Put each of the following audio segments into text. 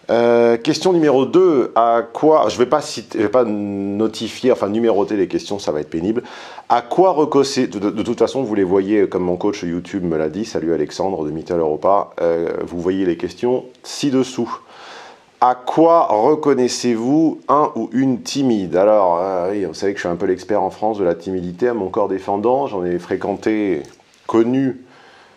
Question numéro 2, à quoi, je vais pas citer, je vais pas notifier, enfin numéroter les questions, ça va être pénible. À quoi recosser, de toute façon, vous les voyez, comme mon coach YouTube me l'a dit, salut Alexandre de Mittel Europa, vous voyez les questions ci-dessous. À quoi reconnaissez-vous un ou une timide? Alors, oui, vous savez que je suis un peu l'expert en France de la timidité à mon corps défendant, j'en ai fréquenté, connu,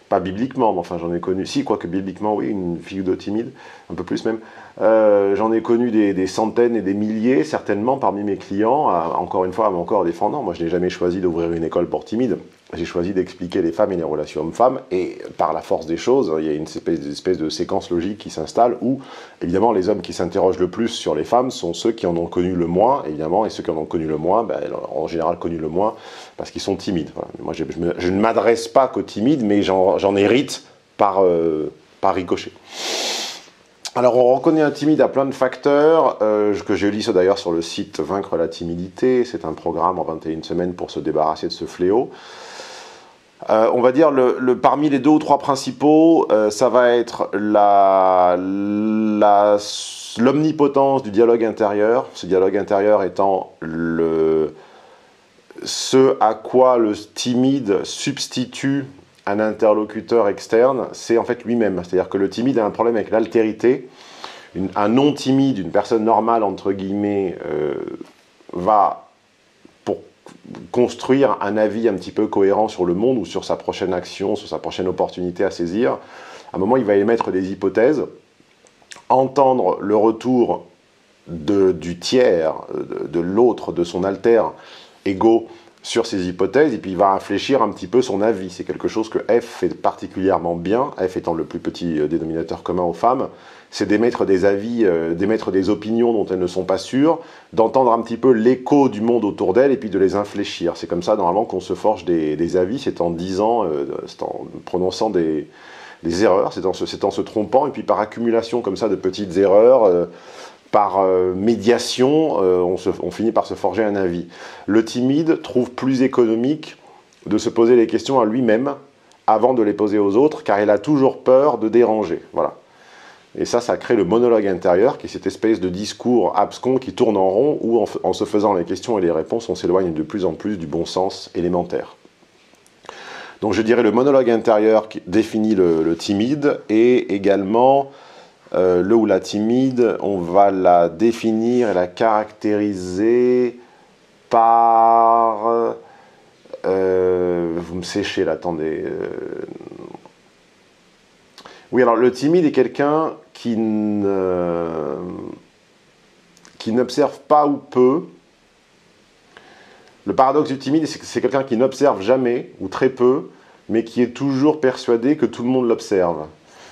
pas bibliquement, mais enfin j'en ai connu, si, quoique bibliquement, oui, une figure de timide, un peu plus même. J'en ai connu des centaines et des milliers, certainement, parmi mes clients, encore une fois, à mon corps défendant. Moi, je n'ai jamais choisi d'ouvrir une école pour timides. J'ai choisi d'expliquer les femmes et les relations hommes-femmes, et par la force des choses, il y a une espèce de séquence logique qui s'installe, où, évidemment, les hommes qui s'interrogent le plus sur les femmes sont ceux qui en ont connu le moins, évidemment, et ceux qui en ont connu le moins, ben, en général connu le moins, parce qu'ils sont timides. Voilà. Moi, je ne m'adresse pas qu'aux timides, mais j'en hérite par ricochet. Alors, on reconnaît un timide à plein de facteurs, que je lis d'ailleurs sur le site Vaincre la timidité. C'est un programme en 21 semaines pour se débarrasser de ce fléau. On va dire, parmi les 2 ou 3 principaux, ça va être l'omnipotence du dialogue intérieur. Ce dialogue intérieur étant ce à quoi le timide substitue un interlocuteur externe, c'est en fait lui-même. C'est-à-dire que le timide a un problème avec l'altérité. Un non-timide, une personne normale, entre guillemets, va, pour construire un avis un petit peu cohérent sur le monde ou sur sa prochaine action, sur sa prochaine opportunité à saisir, à un moment, il va émettre des hypothèses, entendre le retour du tiers, de l'autre, de son alter ego, sur ces hypothèses, et puis il va infléchir un petit peu son avis. C'est quelque chose que F fait particulièrement bien, F étant le plus petit dénominateur commun aux femmes, c'est d'émettre des avis, d'émettre des opinions dont elles ne sont pas sûres, d'entendre un petit peu l'écho du monde autour d'elles, et puis de les infléchir. C'est comme ça, normalement, qu'on se forge des avis, c'est en disant, c'est en prononçant des erreurs, c'est en se trompant, et puis par accumulation comme ça de petites erreurs, par médiation, on finit par se forger un avis. Le timide trouve plus économique de se poser les questions à lui-même avant de les poser aux autres, car il a toujours peur de déranger. Voilà. Et ça crée le monologue intérieur, qui est cette espèce de discours abscon qui tourne en rond, où en se faisant les questions et les réponses, on s'éloigne de plus en plus du bon sens élémentaire. Donc je dirais le monologue intérieur qui définit le timide, et également le ou la timide, on va la définir et la caractériser par... vous me séchez là, attendez. Oui, alors le timide est quelqu'un qui n'observe pas ou peu. Le paradoxe du timide, c'est que c'est quelqu'un qui n'observe jamais, ou très peu, mais qui est toujours persuadé que tout le monde l'observe.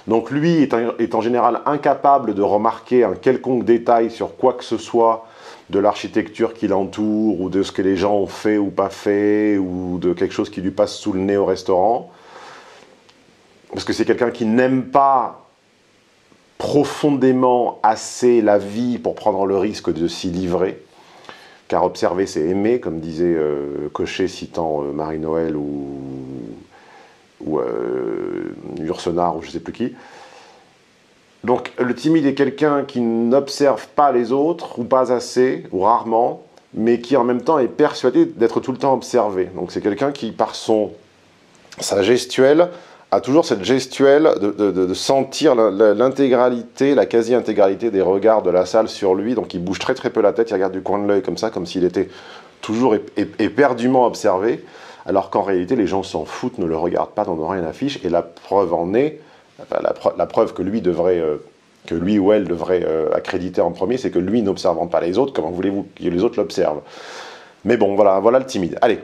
Donc lui est en général incapable de remarquer un quelconque détail sur quoi que ce soit de l'architecture qui l'entoure, ou de ce que les gens ont fait ou pas fait, ou de quelque chose qui lui passe sous le nez au restaurant. Parce que c'est quelqu'un qui n'aime pas profondément assez la vie pour prendre le risque de s'y livrer. Car observer, c'est aimer, comme disait Cochet citant Marie-Noël ou Yourcenar ou je ne sais plus qui. Donc le timide est quelqu'un qui n'observe pas les autres, ou pas assez, ou rarement, mais qui en même temps est persuadé d'être tout le temps observé. Donc c'est quelqu'un qui, par sa gestuelle, a toujours cette gestuelle de sentir l'intégralité, la quasi-intégralité des regards de la salle sur lui. Donc il bouge très très peu la tête, il regarde du coin de l'œil comme ça, comme s'il était toujours éperdument observé. Alors qu'en réalité, les gens s'en foutent, ne le regardent pas, n'en ont rien à fiche, et la preuve en est, enfin, la preuve que lui ou elle devrait accréditer en premier, c'est que lui, n'observant pas les autres, comment voulez-vous que les autres l'observent? Mais bon, voilà le timide. Allez.